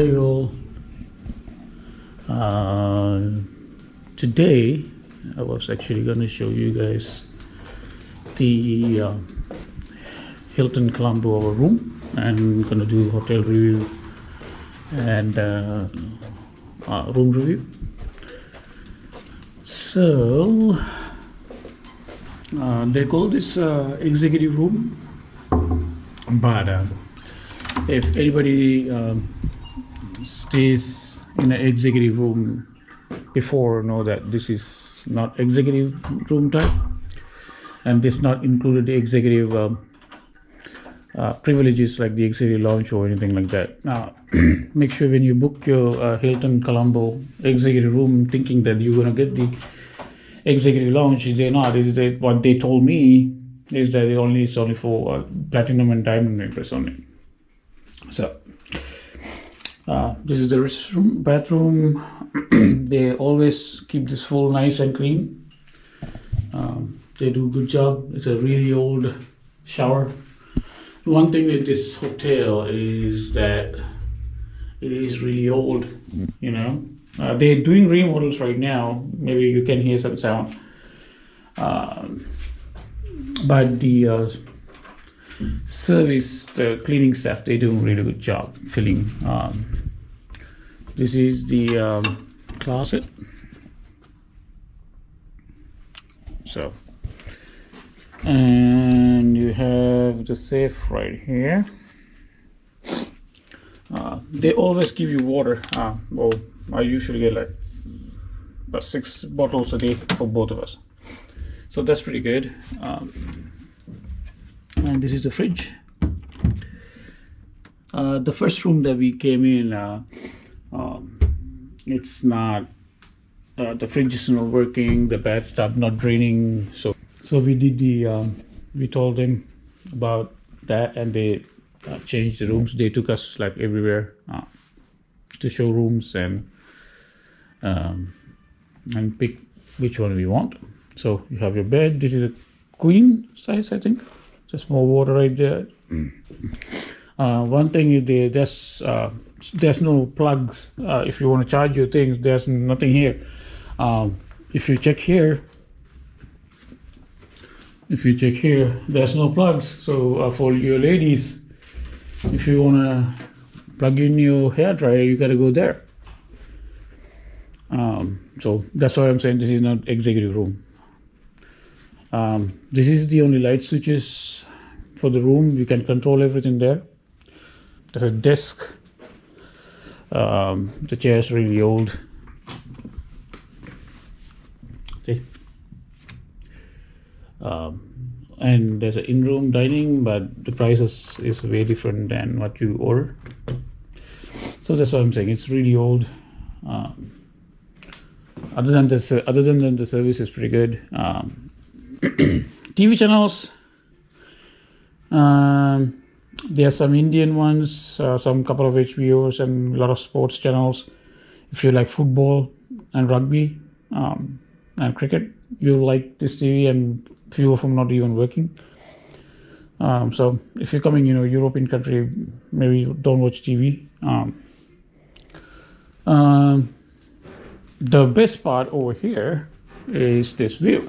Hi all. Today I was actually going to show you guys the Hilton Colombo our room, and going to do hotel review and room review. So they call this executive room, but if anybody stays in an executive room before, know that this is not executive room type, and this not included the executive privileges like the executive lounge or anything like that. Now make sure when you book your Hilton Colombo executive room thinking that you're gonna get the executive lounge, they're not. What they told me is that it's only for platinum and diamond members only. So this is the restroom, bathroom. They always keep this full nice and clean. They do a good job. It's a really old shower. One thing with this hotel is that it is really old, you know. They're doing remodels right now. Maybe you can hear some sound. But the service, the cleaning staff, they do a really good job filling. This is the closet. So, and you have the safe right here. They always give you water. Well, I usually get like about 6 bottles a day for both of us, so that's pretty good. And this is the fridge. The first room that we came in, it's not, the fridge is not working, the bathtub not draining, so we did the we told them about that, and they changed the rooms. They took us like everywhere to show rooms and pick which one we want. So you have your bed. This is a queen size, I think. Just more water right there. One thing is there's no plugs. If you want to charge your things, there's nothing here. If you check here, there's no plugs. So for your ladies, if you want to plug in your hair dryer, you got to go there. So that's why I'm saying this is not executive room. This is the only light switches for the room. You can control everything there. There's a desk. The chair is really old. See? And there's an in-room dining, but the prices is way different than what you order. So that's what I'm saying. It's really old. Other than the service is pretty good. TV channels. There are some Indian ones, some couple of HBOs, and a lot of sports channels. If you like football and rugby and cricket, you'll like this TV, and few of them not even working. So if you're coming, European country, maybe don't watch TV. The best part over here is this view.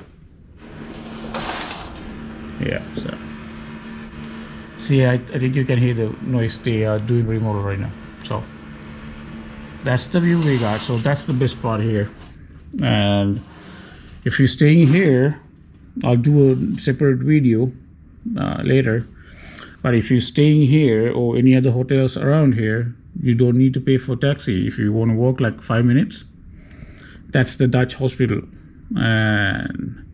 Yeah, so see, I think you can hear the noise. They are doing remodel right now. So that's the view we got. So that's the best part here. And if you're staying here, I'll do a separate video later. But if you're staying here or any other hotels around here, you don't need to pay for taxi. If you want to walk like 5 minutes, that's the Dutch hospital. And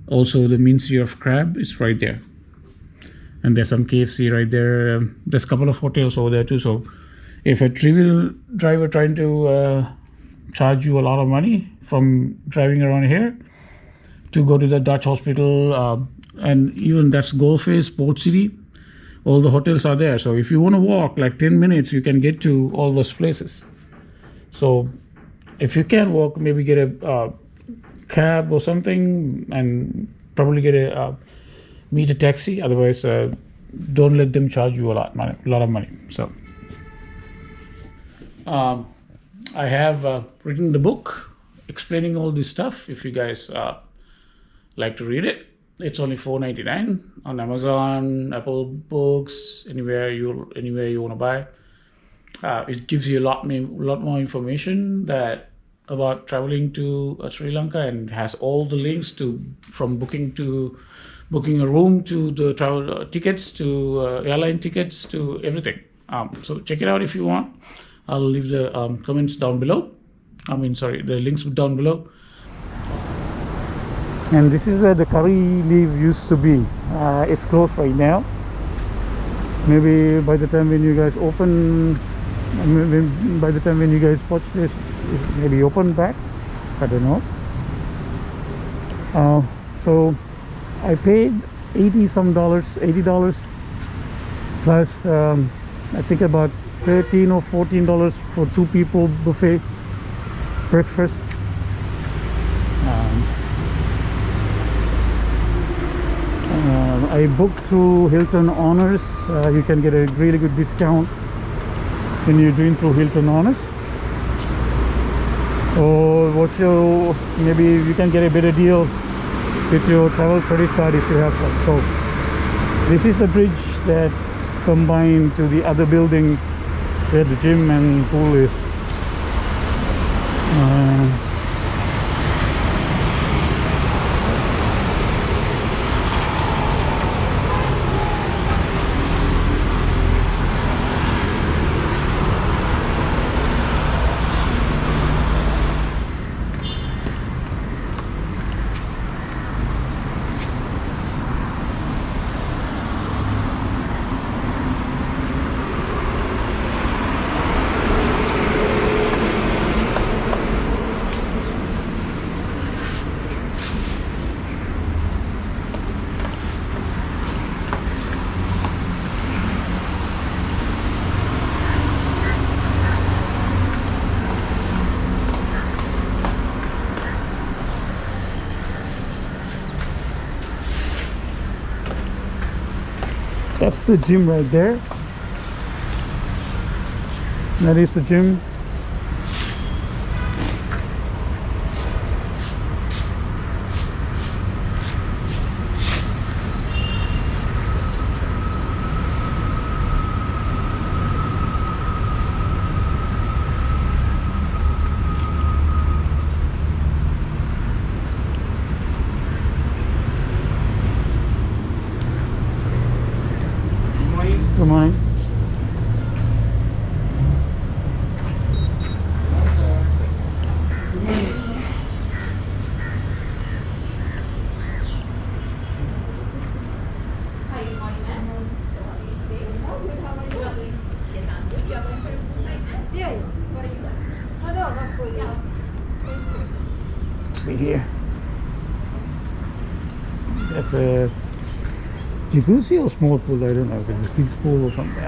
also the Ministry of Crab is right there. And there's some KFC right there. There's a couple of hotels over there too. So if a trivial driver trying to charge you a lot of money from driving around here to go to the Dutch hospital, and even that's Golf Face, Port City, all the hotels are there. So if you want to walk like 10 minutes, you can get to all those places. So if you can't walk, maybe get a cab or something, and probably get meet a taxi. Otherwise, don't let them charge you a lot of money. So I have written the book explaining all this stuff. If you guys like to read it, it's only $4.99 on Amazon, Apple Books, anywhere you want to buy. It gives you a lot more information about traveling to Sri Lanka, and has all the links from booking a room to the travel tickets to airline tickets to everything. So check it out if you want. I'll leave the comments down below. The links down below. And this is where the curry leaf used to be. It's closed right now. Maybe by the time when you guys watch this, it may be open back. I don't know. So I paid $80 plus I think about $13 or $14 for 2 people buffet breakfast. I booked through Hilton Honors. You can get a really good discount when you're doing through Hilton Honors, or maybe you can get a better deal with your travel credit card if you have one. So this is the bridge that combined to the other building where the gym and pool is. That's the gym right there. That is the gym. Good morning. Hi, good morning, ma'am. Yes, I'm good. You are going for a full night, ma'am? Yeah. What are you doing? Oh, no, not fully. Yeah. See here. That's a jacuzzi or small pool. I don't know if it's a kids pool or something.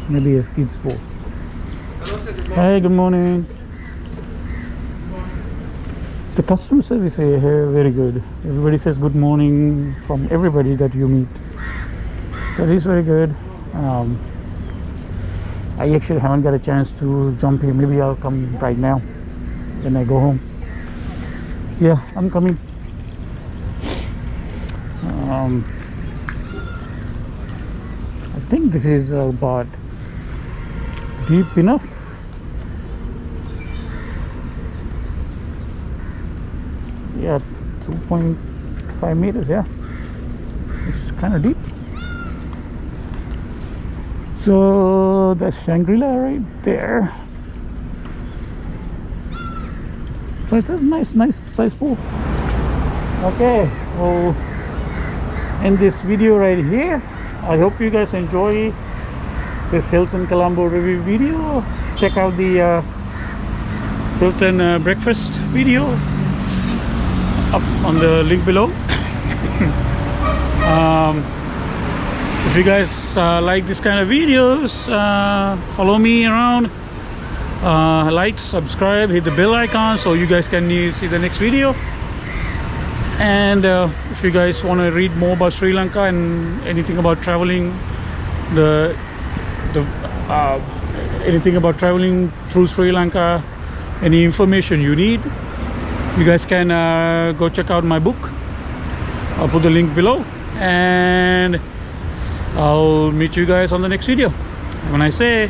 Maybe a kids pool. Hello, sir. Good morning. Hi, good morning. The customer service here very good. Everybody says good morning from everybody that you meet. That is very good. I actually haven't got a chance to jump here. Maybe I'll come right now when I go home. Yeah, I'm coming. I think this is about deep enough. Yeah, 2.5 meters. Yeah, it's kind of deep. So that's Shangri-La right there. So it's a nice size pool. Okay, we'll end this video right here. I hope you guys enjoy this Hilton Colombo review video. Check out the Hilton breakfast video up on the link below. If you guys like this kind of videos, follow me around, like, subscribe, hit the bell icon so you guys can see the next video. And if you guys want to read more about Sri Lanka and anything about traveling, the anything about traveling through Sri Lanka, any information you need, you guys can go check out my book. I'll put the link below, and I'll meet you guys on the next video. When I say